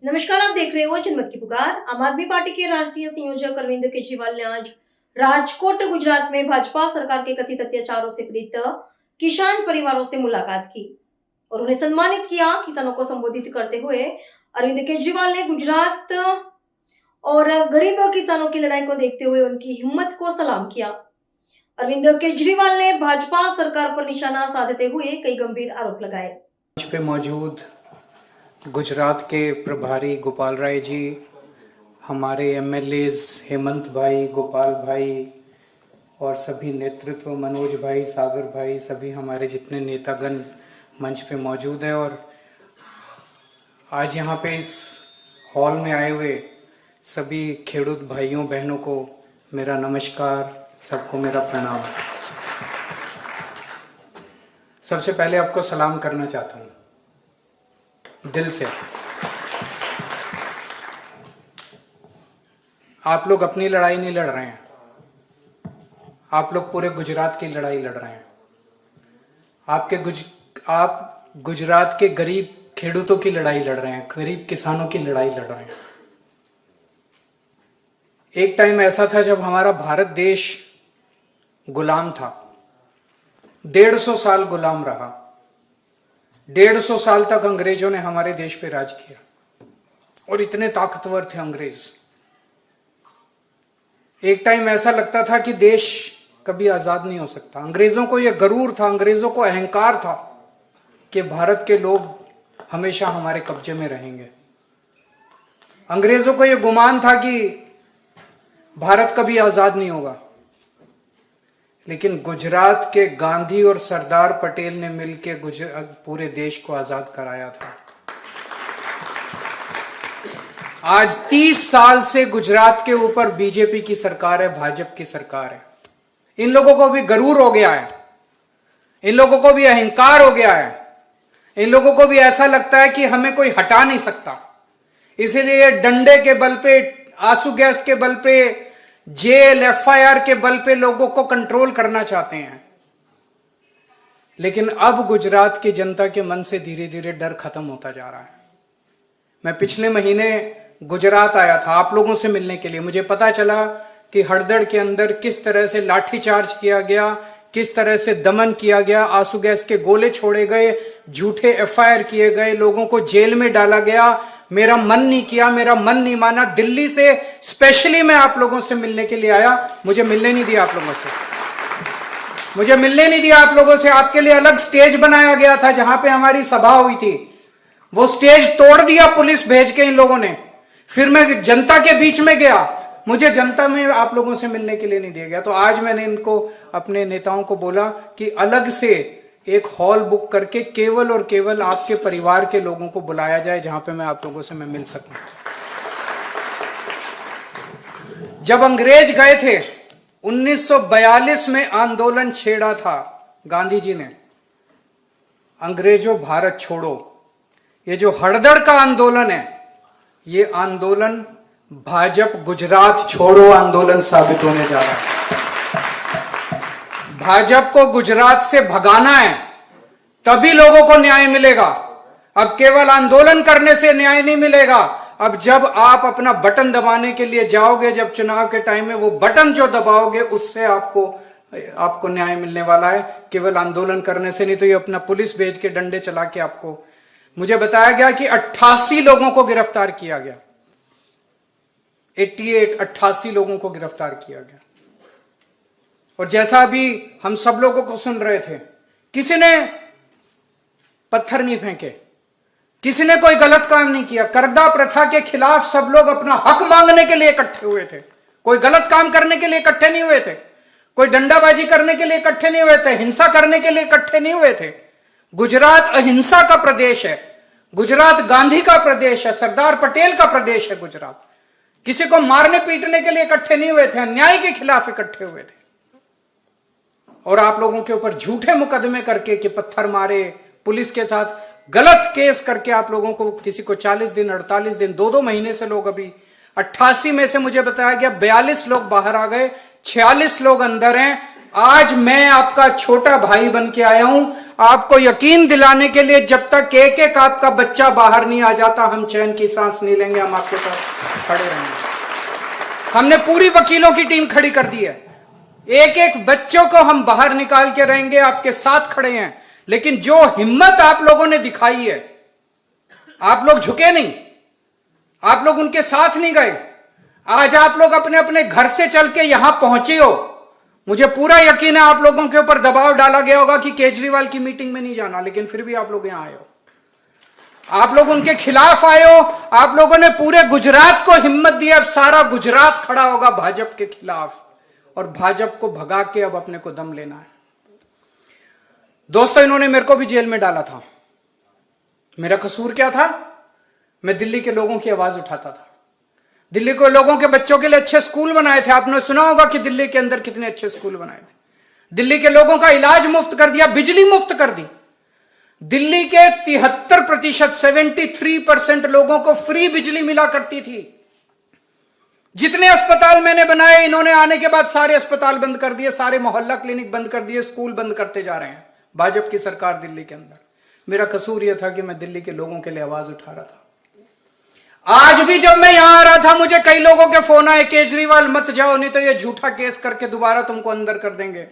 नमस्कार, आप देख रहे हो जनमत की पुकार। आम आदमी पार्टी के राष्ट्रीय संयोजक अरविंद केजरीवाल ने आज राजकोट गुजरात में भाजपा सरकार के कथित अत्याचारों से पीड़ित किसान परिवारों से मुलाकात की और उन्हें सम्मानित किया। किसानों को संबोधित करते हुए अरविंद केजरीवाल ने गुजरात और गरीब किसानों की लड़ाई को देखते हुए उनकी हिम्मत को सलाम किया। अरविंद केजरीवाल ने भाजपा सरकार पर निशाना साधते हुए कई गंभीर आरोप लगाए। मंच पे मौजूद गुजरात के प्रभारी गोपाल राय जी, हमारे एमएलएज हेमंत भाई, गोपाल भाई और सभी नेतृत्व, मनोज भाई, सागर भाई, सभी हमारे जितने नेतागण मंच पे मौजूद है और आज यहाँ पे इस हॉल में आए हुए सभी खेडूत भाइयों बहनों को मेरा नमस्कार, सबको मेरा प्रणाम। सबसे पहले आपको सलाम करना चाहता हूँ दिल से। आप लोग अपनी लड़ाई नहीं लड़ रहे हैं, आप लोग पूरे गुजरात की लड़ाई लड़ रहे हैं। आप गुजरात के गरीब खेडूतों की लड़ाई लड़ रहे हैं, गरीब किसानों की लड़ाई लड़ रहे हैं। एक टाइम ऐसा था जब हमारा भारत देश गुलाम था, 150 साल गुलाम रहा। 150 साल तक अंग्रेजों ने हमारे देश पे राज किया और इतने ताकतवर थे अंग्रेज। एक टाइम ऐसा लगता था कि देश कभी आजाद नहीं हो सकता। अंग्रेजों को यह गरूर था, अंग्रेजों को अहंकार था कि भारत के लोग हमेशा हमारे कब्जे में रहेंगे। अंग्रेजों को यह गुमान था कि भारत कभी आजाद नहीं होगा। लेकिन गुजरात के गांधी और सरदार पटेल ने मिलकर पूरे देश को आजाद कराया था। आज 30 साल से गुजरात के ऊपर बीजेपी की सरकार है, भाजपा की सरकार है। इन लोगों को भी गरूर हो गया है, इन लोगों को भी अहंकार हो गया है, इन लोगों को भी ऐसा लगता है कि हमें कोई हटा नहीं सकता। इसीलिए डंडे के बल पे, आंसू गैस के बल पे, जेल, एफआईआर के बल पे लोगों को कंट्रोल करना चाहते हैं। लेकिन अब गुजरात की जनता के मन से धीरे धीरे डर खत्म होता जा रहा है। मैं पिछले महीने गुजरात आया था आप लोगों से मिलने के लिए। मुझे पता चला कि हड़दड़ के अंदर किस तरह से लाठीचार्ज किया गया, किस तरह से दमन किया गया, आंसू गैस के गोले छोड़े गए, झूठे एफआईआर किए गए, लोगों को जेल में डाला गया। मेरा मन नहीं किया, मेरा मन नहीं माना। दिल्ली से स्पेशली मैं आप लोगों से मिलने के लिए आया। मुझे मिलने नहीं दिया आप लोगों से, मुझे मिलने नहीं दिया आप लोगों से। आपके लिए अलग स्टेज बनाया गया था जहां पे हमारी सभा हुई थी, वो स्टेज तोड़ दिया पुलिस भेज के इन लोगों ने। फिर मैं जनता के बीच में गया, मुझे जनता में आप लोगों से मिलने के लिए नहीं दिया गया। तो आज मैंने इनको, अपने नेताओं को बोला कि अलग से एक हॉल बुक करके केवल और केवल आपके परिवार के लोगों को बुलाया जाए, जहां पे मैं आप लोगों से मैं मिल सकूं। जब अंग्रेज गए थे 1942 में आंदोलन छेड़ा था गांधी जी ने, अंग्रेजों भारत छोड़ो। ये जो हड़दड़ का आंदोलन है, ये आंदोलन भाजपा गुजरात छोड़ो आंदोलन साबित होने जा रहा है। भाजपा को गुजरात से भगाना है, तभी लोगों को न्याय मिलेगा। अब केवल आंदोलन करने से न्याय नहीं मिलेगा। अब जब आप अपना बटन दबाने के लिए जाओगे, जब चुनाव के टाइम में वो बटन जो दबाओगे, उससे आपको न्याय मिलने वाला है, केवल आंदोलन करने से नहीं। तो ये अपना पुलिस भेज के, डंडे चला के आपको, मुझे बताया गया कि 88 लोगों को गिरफ्तार किया गया। 88 लोगों को गिरफ्तार किया गया। और जैसा अभी हम सब लोगों को सुन रहे थे, किसी ने पत्थर नहीं फेंके, किसी ने कोई गलत काम नहीं किया। कर्दा प्रथा के खिलाफ सब लोग अपना हक मांगने के लिए इकट्ठे हुए थे। कोई गलत काम करने के लिए इकट्ठे नहीं हुए थे, कोई डंडाबाजी करने के लिए इकट्ठे नहीं हुए थे, हिंसा करने के लिए इकट्ठे नहीं हुए थे। गुजरात अहिंसा का प्रदेश है, गुजरात गांधी का प्रदेश है, सरदार पटेल का प्रदेश है गुजरात। किसी को मारने पीटने के लिए इकट्ठे नहीं हुए थे, अन्याय के खिलाफ इकट्ठे हुए थे। और आप लोगों के ऊपर झूठे मुकदमे करके कि पत्थर मारे, पुलिस के साथ गलत केस करके आप लोगों को, किसी को 40 दिन, 48 दिन, 2-2 महीने से लोग, अभी 88 में से मुझे बताया गया 42 लोग बाहर आ गए, 46 लोग अंदर हैं। आज मैं आपका छोटा भाई बन के आया हूं, आपको यकीन दिलाने के लिए, जब तक एक एक आपका बच्चा बाहर नहीं आ जाता हम चैन की सांस नहीं लेंगे, हम आपके साथ खड़े रहेंगे। हमने पूरी वकीलों की टीम खड़ी कर दी है, एक एक बच्चों को हम बाहर निकाल के रहेंगे, आपके साथ खड़े हैं। लेकिन जो हिम्मत आप लोगों ने दिखाई है, आप लोग झुके नहीं, आप लोग उनके साथ नहीं गए, आज आप लोग अपने अपने घर से चल के यहां पहुंचे हो। मुझे पूरा यकीन है आप लोगों के ऊपर दबाव डाला गया होगा कि केजरीवाल की मीटिंग में नहीं जाना, लेकिन फिर भी आप लोग यहां आए हो, आप लोग उनके खिलाफ आए हो। आप लोगों ने पूरे गुजरात को हिम्मत दी, अब सारा गुजरात खड़ा होगा भाजपा के खिलाफ, और भाजपा को भगा के अब अपने को दम लेना है। दोस्तों, इन्होंने मेरे को भी जेल में डाला था, मेरा कसूर क्या था? मैं दिल्ली के लोगों की आवाज उठाता था, दिल्ली के लोगों के बच्चों के लिए अच्छे स्कूल बनाए थे। आपने सुना होगा कि दिल्ली के अंदर कितने अच्छे स्कूल बनाए थे, दिल्ली के लोगों का इलाज मुफ्त कर दिया, बिजली मुफ्त कर दी। दिल्ली के 73%, 73% लोगों को फ्री बिजली मिला करती थी। जितने अस्पताल मैंने बनाए, इन्होंने आने के बाद सारे अस्पताल बंद कर दिए, सारे मोहल्ला क्लिनिक बंद कर दिए, स्कूल बंद करते जा रहे हैं भाजपा की सरकार दिल्ली के अंदर। मेरा कसूर यह था कि मैं दिल्ली के लोगों के लिए आवाज उठा रहा था। आज भी जब मैं यहां आ रहा था, मुझे कई लोगों के फोन आए, केजरीवाल मत जाओ नहीं तो ये झूठा केस करके दोबारा तुमको अंदर कर देंगे।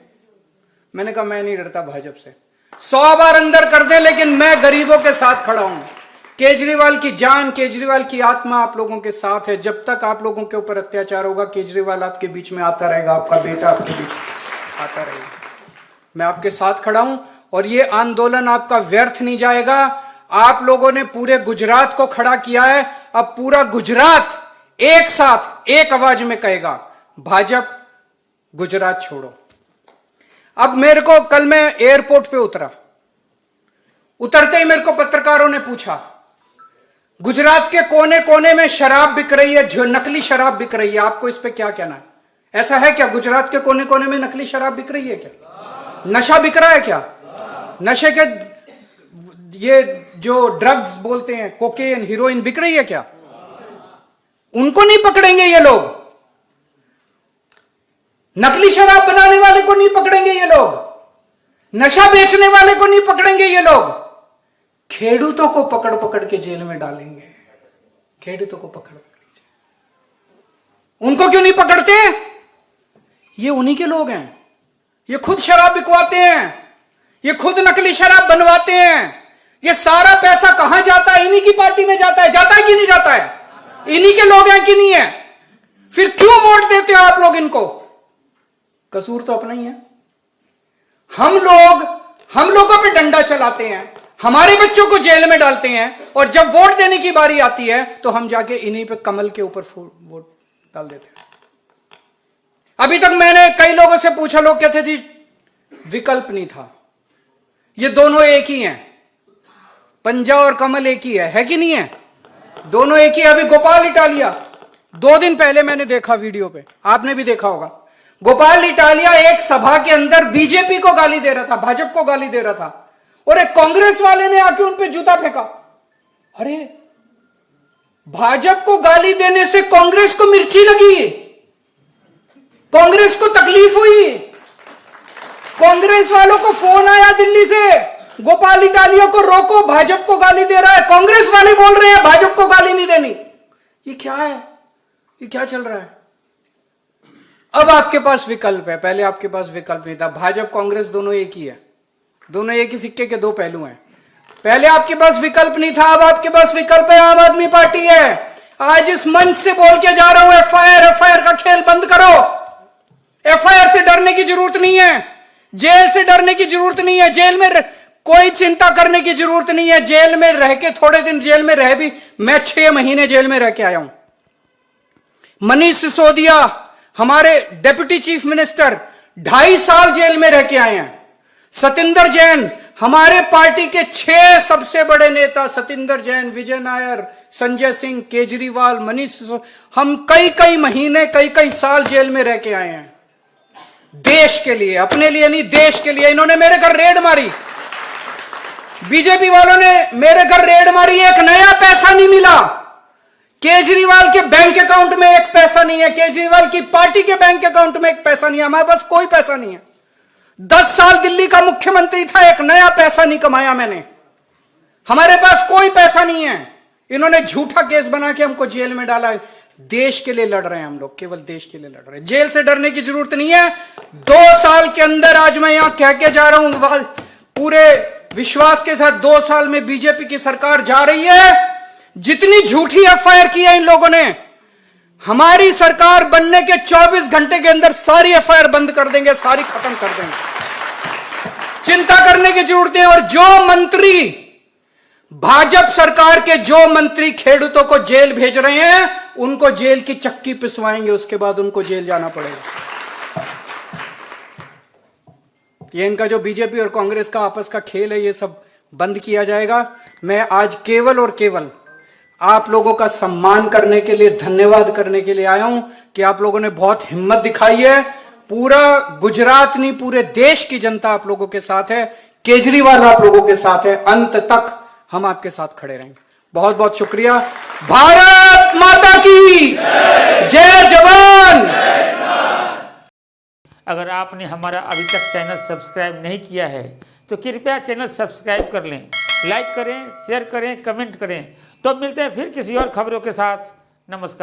मैंने कहा मैं नहीं डरता भाजपा से, 100 बार अंदर कर दे, लेकिन मैं गरीबों के साथ खड़ा हूं। केजरीवाल की जान, केजरीवाल की आत्मा आप लोगों के साथ है। जब तक आप लोगों के ऊपर अत्याचार होगा, केजरीवाल आपके बीच में आता रहेगा, आपका बेटा आपके बीच आता रहेगा। मैं आपके साथ खड़ा हूं और ये आंदोलन आपका व्यर्थ नहीं जाएगा। आप लोगों ने पूरे गुजरात को खड़ा किया है, अब पूरा गुजरात एक साथ एक आवाज में कहेगा भाजपा गुजरात छोड़ो। अब मेरे को, कल मैं एयरपोर्ट पे उतरते ही मेरे को पत्रकारों ने पूछा, गुजरात के कोने कोने में शराब बिक रही है, जो नकली शराब बिक रही है, आपको इस पे क्या कहना है? ऐसा है क्या? गुजरात के कोने कोने में नकली शराब बिक रही है क्या? नशा बिक रहा है क्या? नशे के ये जो ड्रग्स बोलते हैं, कोकेन, हीरोइन बिक रही है क्या? उनको नहीं पकड़ेंगे ये लोग, नकली शराब बनाने वाले को नहीं पकड़ेंगे ये लोग, नशा बेचने वाले को नहीं पकड़ेंगे ये लोग, खेडूतों को पकड़ पकड़ के जेल में डालेंगे। खेडूतों को पकड़ पकड़, उनको क्यों नहीं पकड़ते? ये उन्हीं के लोग हैं, ये खुद शराब बिकवाते हैं, ये खुद नकली शराब बनवाते हैं। ये सारा पैसा कहां जाता है? इन्हीं की पार्टी में जाता है। जाता है कि नहीं जाता है? इन्हीं के लोग हैं कि नहीं है? फिर क्यों वोट देते हो आप लोग इनको? कसूर तो अपना ही है। हम लोगों पे डंडा चलाते हैं, हमारे बच्चों को जेल में डालते हैं, और जब वोट देने की बारी आती है तो हम जाके इन्हीं पे कमल के ऊपर वोट डाल देते हैं। अभी तक मैंने कई लोगों से पूछा, लोग कहते थे विकल्प नहीं था। ये दोनों एक ही हैं, पंजा और कमल एक ही है कि नहीं है? दोनों एक ही है। अभी गोपाल इटालिया, 2 दिन पहले मैंने देखा वीडियो पे, आपने भी देखा होगा, गोपाल इटालिया एक सभा के अंदर बीजेपी को गाली दे रहा था, भाजपा को गाली दे रहा था, और एक कांग्रेस वाले ने आके उन पे जूता फेंका। अरे, भाजपा को गाली देने से कांग्रेस को मिर्ची लगी, कांग्रेस को तकलीफ हुई, कांग्रेस वालों को फोन आया दिल्ली से, गोपाल इटालिया को रोको, भाजपा को गाली दे रहा है। कांग्रेस वाले बोल रहे हैं भाजपा को गाली नहीं देनी। ये क्या है? ये क्या चल रहा है? अब आपके पास विकल्प है, पहले आपके पास विकल्प नहीं था। भाजपा कांग्रेस दोनों एक ही है, दोनों एक ही सिक्के के 2 पहलू हैं। पहले आपके पास विकल्प नहीं था, अब आपके पास विकल्प है। आम आदमी पार्टी है। आज इस मंच से बोल के जा रहा हूं, एफआईआर का खेल बंद करो। एफआईआर से डरने की जरूरत नहीं है, जेल से डरने की जरूरत नहीं है, जेल में कोई चिंता करने की जरूरत नहीं है। जेल में रह के, थोड़े दिन जेल में रह भी, मैं 6 महीने जेल में रह के आया हूं। मनीष सिसोदिया हमारे डिप्टी चीफ मिनिस्टर 2.5 साल जेल में रह के आए हैं। सतिंदर जैन हमारे पार्टी के 6 सबसे बड़े नेता, सतिंदर जैन, विजय नायर, संजय सिंह, केजरीवाल, मनीष सिसोदिया, हम कई महीने, कई साल जेल में रह के आए हैं देश के लिए, अपने लिए नहीं, देश के लिए। इन्होंने मेरे घर रेड मारी, बीजेपी वालों ने मेरे घर रेड मारी, एक नया पैसा नहीं मिला। केजरीवाल के बैंक अकाउंट में 1 पैसा नहीं है, केजरीवाल की पार्टी के बैंक अकाउंट में 1 पैसा नहीं है, हमारे पास कोई पैसा नहीं है। 10 साल दिल्ली का मुख्यमंत्री था, एक नया पैसा नहीं कमाया मैंने। हमारे पास कोई पैसा नहीं है। इन्होंने झूठा केस बना के हमको जेल में डाला। देश के लिए लड़ रहे हैं हम लोग, केवल देश के लिए लड़ रहे हैं। जेल से डरने की जरूरत नहीं है। 2 साल के अंदर, आज मैं यहां कह के जा रहा हूं पूरे विश्वास के साथ, 2 साल में बीजेपी की सरकार जा रही है। जितनी झूठी एफआईआर की है इन लोगों ने, हमारी सरकार बनने के 24 घंटे के अंदर सारी एफआईआर बंद कर देंगे, सारी खत्म कर देंगे। चिंता करने की जरूरत है। और जो मंत्री, भाजपा सरकार के जो मंत्री खेडूतों को जेल भेज रहे हैं, उनको जेल की चक्की पिसवाएंगे, उसके बाद उनको जेल जाना पड़ेगा। ये इनका जो बीजेपी और कांग्रेस का आपस का खेल है, ये सब बंद किया जाएगा। मैं आज केवल और केवल आप लोगों का सम्मान करने के लिए, धन्यवाद करने के लिए आया हूं कि आप लोगों ने बहुत हिम्मत दिखाई है। पूरा गुजरात नहीं, पूरे देश की जनता आप लोगों के साथ है। केजरीवाल आप लोगों के साथ है। अंत तक हम आपके साथ खड़े रहेंगे। बहुत बहुत शुक्रिया। भारत माता की जय जवान। अगर आपने हमारा अभी तक चैनल सब्सक्राइब नहीं किया है तो कृपया चैनल सब्सक्राइब कर लें, लाइक करें, शेयर करें, कमेंट करें। तो मिलते हैं फिर किसी और खबरों के साथ। नमस्कार।